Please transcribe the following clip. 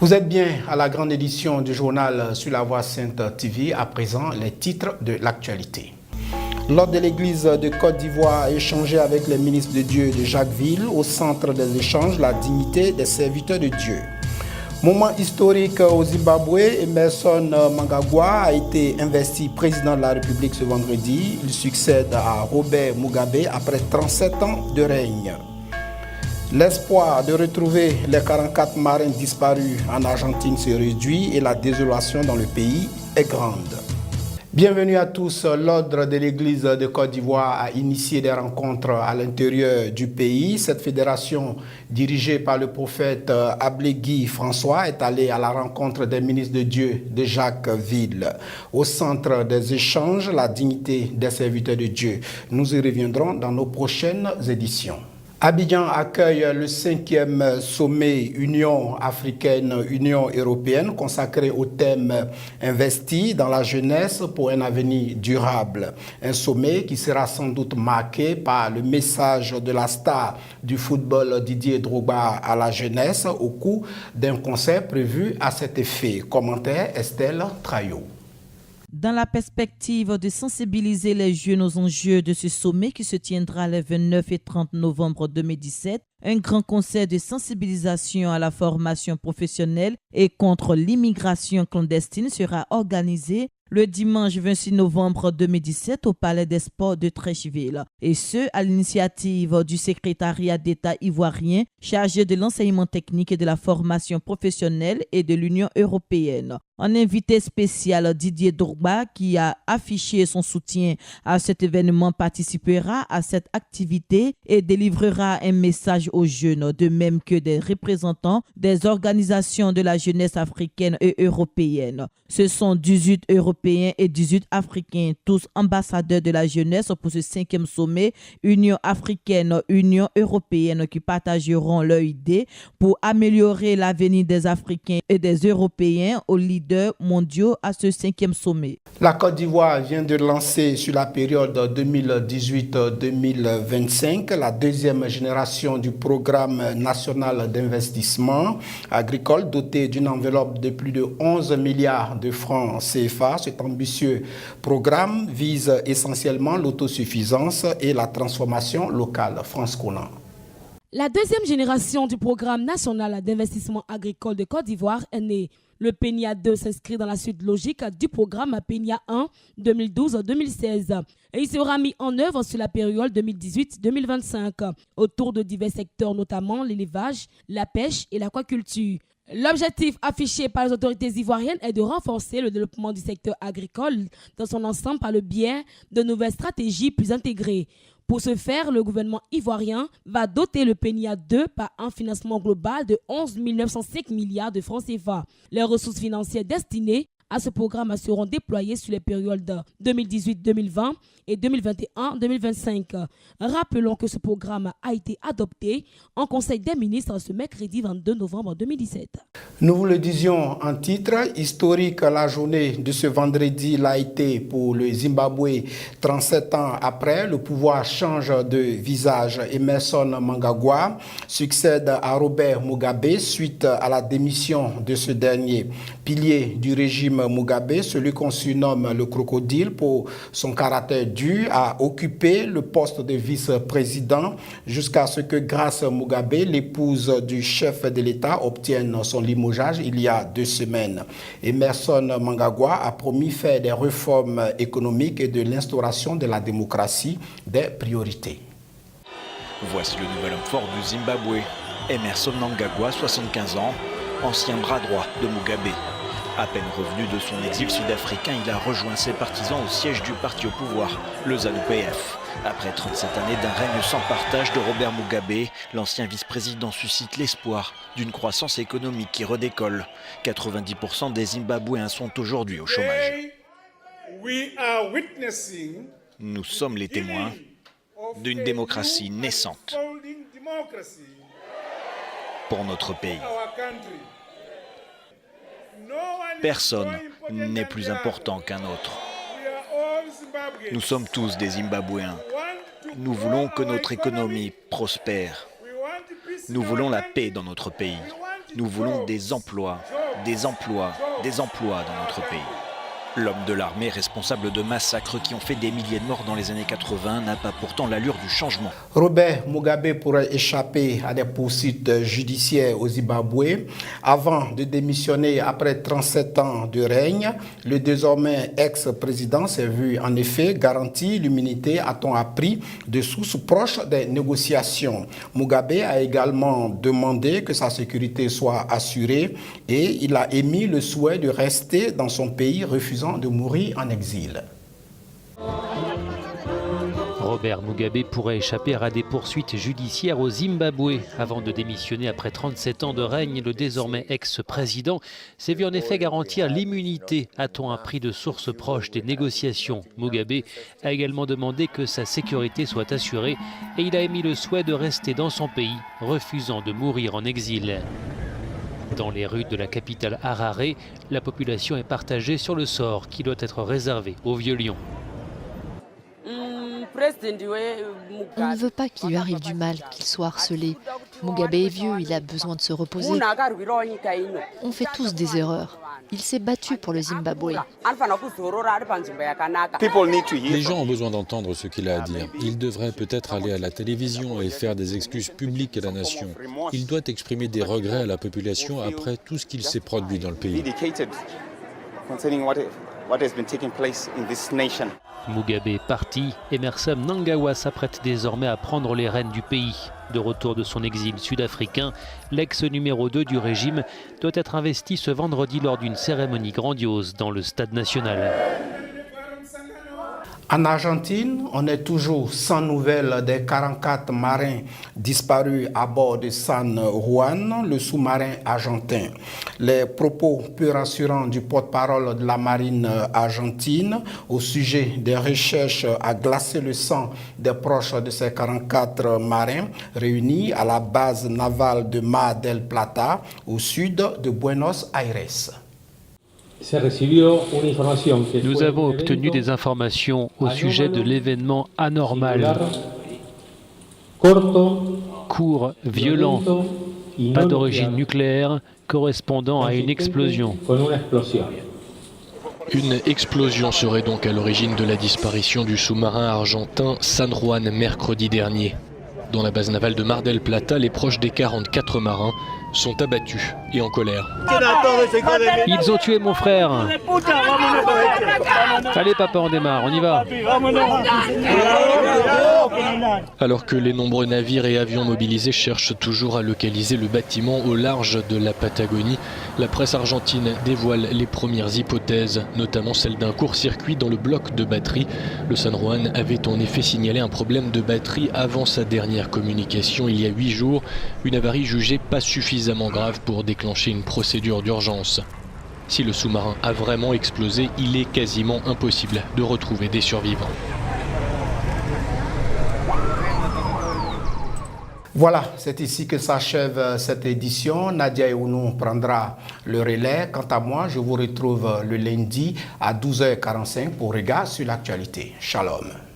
Vous êtes bien à la grande édition du journal sur la Voix Sainte TV. À présent, les titres de l'actualité. L'ordre de l'Église de Côte d'Ivoire a échangé avec les ministres de Dieu de Jacquesville au centre des échanges, la dignité des serviteurs de Dieu. Moment historique au Zimbabwe, Emmerson Mnangagwa a été investi président de la République ce vendredi. Il succède à Robert Mugabe après 37 ans de règne. L'espoir de retrouver les 44 marins disparus en Argentine se réduit et la désolation dans le pays est grande. Bienvenue à tous. L'ordre de l'Église de Côte d'Ivoire a initié des rencontres à l'intérieur du pays. Cette fédération, dirigée par le prophète Ablégui François, est allée à la rencontre des ministres de Dieu de Jacquesville. Au centre des échanges, la dignité des serviteurs de Dieu. Nous y reviendrons dans nos prochaines éditions. Abidjan accueille le 5e sommet Union africaine-Union européenne consacré au thème « Investi dans la jeunesse pour un avenir durable ». Un sommet qui sera sans doute marqué par le message de la star du football Didier Drogba à la jeunesse au cours d'un concert prévu à cet effet. Commentaire Estelle Traillot. Dans la perspective de sensibiliser les jeunes aux enjeux de ce sommet qui se tiendra les 29 et 30 novembre 2017, un grand concert de sensibilisation à la formation professionnelle et contre l'immigration clandestine sera organisé le dimanche 26 novembre 2017 au Palais des Sports de Treichville, et ce, à l'initiative du secrétariat d'État ivoirien chargé de l'enseignement technique et de la formation professionnelle et de l'Union européenne. Un invité spécial, Didier Drogba, qui a affiché son soutien à cet événement, participera à cette activité et délivrera un message aux jeunes, de même que des représentants des organisations de la jeunesse africaine et européenne. Ce sont 18 Européens et 18 Africains, tous ambassadeurs de la jeunesse pour ce 5e sommet Union africaine, Union européenne, qui partageront leurs idées pour améliorer l'avenir des Africains et des Européens aux leaders mondiaux à ce 5e sommet. La Côte d'Ivoire vient de lancer sur la période 2018-2025 la deuxième génération du programme national d'investissement agricole doté d'une enveloppe de plus de 11 milliards de francs CFA. Cet ambitieux programme vise essentiellement l'autosuffisance et la transformation locale. France Conan. La deuxième génération du programme national d'investissement agricole de Côte d'Ivoire est née. Le PENIA 2 s'inscrit dans la suite logique du programme PENIA 1 2012-2016 et il sera mis en œuvre sur la période 2018-2025 autour de divers secteurs, notamment l'élevage, la pêche et l'aquaculture. L'objectif affiché par les autorités ivoiriennes est de renforcer le développement du secteur agricole dans son ensemble par le biais de nouvelles stratégies plus intégrées. Pour ce faire, le gouvernement ivoirien va doter le PENIA 2 par un financement global de 11 905 milliards de francs CFA. Les ressources financières destinées à ce programme seront déployées sur les périodes 2018-2020 et 2021-2025. Rappelons que ce programme a été adopté en Conseil des ministres ce mercredi 22 novembre 2017. Nous vous le disions en titre, historique, la journée de ce vendredi l'a été pour le Zimbabwe. 37 ans après, le pouvoir change de visage. Emmerson Mnangagwa succède à Robert Mugabe suite à la démission de ce dernier. Pilier du régime Mugabe, celui qu'on surnomme le crocodile pour son caractère dur, a occupé le poste de vice-président jusqu'à ce que Grace Mugabe, l'épouse du chef de l'État, obtienne son limogeage il y a 2 semaines. Emmerson Mnangagwa a promis faire des réformes économiques et de l'instauration de la démocratie des priorités. Voici le nouvel homme fort du Zimbabwe, Emmerson Mnangagwa, 75 ans, ancien bras droit de Mugabe. À peine revenu de son exil sud-africain, il a rejoint ses partisans au siège du parti au pouvoir, le ZANU-PF. Après 37 années d'un règne sans partage de Robert Mugabe, l'ancien vice-président suscite l'espoir d'une croissance économique qui redécolle. 90% des Zimbabwéens sont aujourd'hui au chômage. Nous sommes les témoins d'une démocratie naissante pour notre pays. Personne n'est plus important qu'un autre. Nous sommes tous des Zimbabwéens. Nous voulons que notre économie prospère. Nous voulons la paix dans notre pays. Nous voulons des emplois, des emplois, des emplois dans notre pays. L'homme de l'armée responsable de massacres qui ont fait des milliers de morts dans les années 80 n'a pas pourtant l'allure du changement. Robert Mugabe pourrait échapper à des poursuites judiciaires au Zimbabwe. Avant de démissionner après 37 ans de règne, le désormais ex-président s'est vu en effet garantir l'immunité, a-t-on appris, de sources proches des négociations. Mugabe a également demandé que sa sécurité soit assurée et il a émis le souhait de rester dans son pays, refusant de mourir en exil. Robert Mugabe pourrait échapper à des poursuites judiciaires au Zimbabwe. Avant de démissionner après 37 ans de règne, le désormais ex-président s'est vu en effet garantir l'immunité, a-t-on appris de sources proches des négociations. Mugabe a également demandé que sa sécurité soit assurée et il a émis le souhait de rester dans son pays, refusant de mourir en exil. Dans les rues de la capitale Harare, la population est partagée sur le sort qui doit être réservé aux vieux lions. On ne veut pas qu'il lui arrive du mal, qu'il soit harcelé. Mugabe est vieux, il a besoin de se reposer. On fait tous des erreurs. Il s'est battu pour le Zimbabwe. Les gens ont besoin d'entendre ce qu'il a à dire. Il devrait peut-être aller à la télévision et faire des excuses publiques à la nation. Il doit exprimer des regrets à la population après tout ce qu'il s'est produit dans le pays. Mugabe est parti, Emmerson Mnangagwa s'apprête désormais à prendre les rênes du pays. De retour de son exil sud-africain, l'ex-numéro 2 du régime doit être investi ce vendredi lors d'une cérémonie grandiose dans le stade national. En Argentine, on est toujours sans nouvelles des 44 marins disparus à bord de San Juan, le sous-marin argentin. Les propos peu rassurants du porte-parole de la marine argentine au sujet des recherches à glacer le sang des proches de ces 44 marins réunis à la base navale de Mar del Plata, au sud de Buenos Aires. Nous avons obtenu des informations au sujet de l'événement anormal, court, violent, pas d'origine nucléaire, correspondant à une explosion. Une explosion serait donc à l'origine de la disparition du sous-marin argentin San Juan mercredi dernier. Dans la base navale de Mar del Plata, les proches des 44 marins sont abattus et en colère. Ils ont tué mon frère. Allez papa, on démarre, on y va. Alors que les nombreux navires et avions mobilisés cherchent toujours à localiser le bâtiment au large de la Patagonie, la presse argentine dévoile les premières hypothèses, notamment celle d'un court-circuit dans le bloc de batterie. Le San Juan avait en effet signalé un problème de batterie avant sa dernière communication il y a 8 jours, une avarie jugée pas suffisamment grave pour déclencher une procédure d'urgence. Si le sous-marin a vraiment explosé, il est quasiment impossible de retrouver des survivants. Voilà, c'est ici que s'achève cette édition. Nadia Eounou prendra le relais. Quant à moi, je vous retrouve le lundi à 12h45 pour Regard sur l'actualité. Shalom.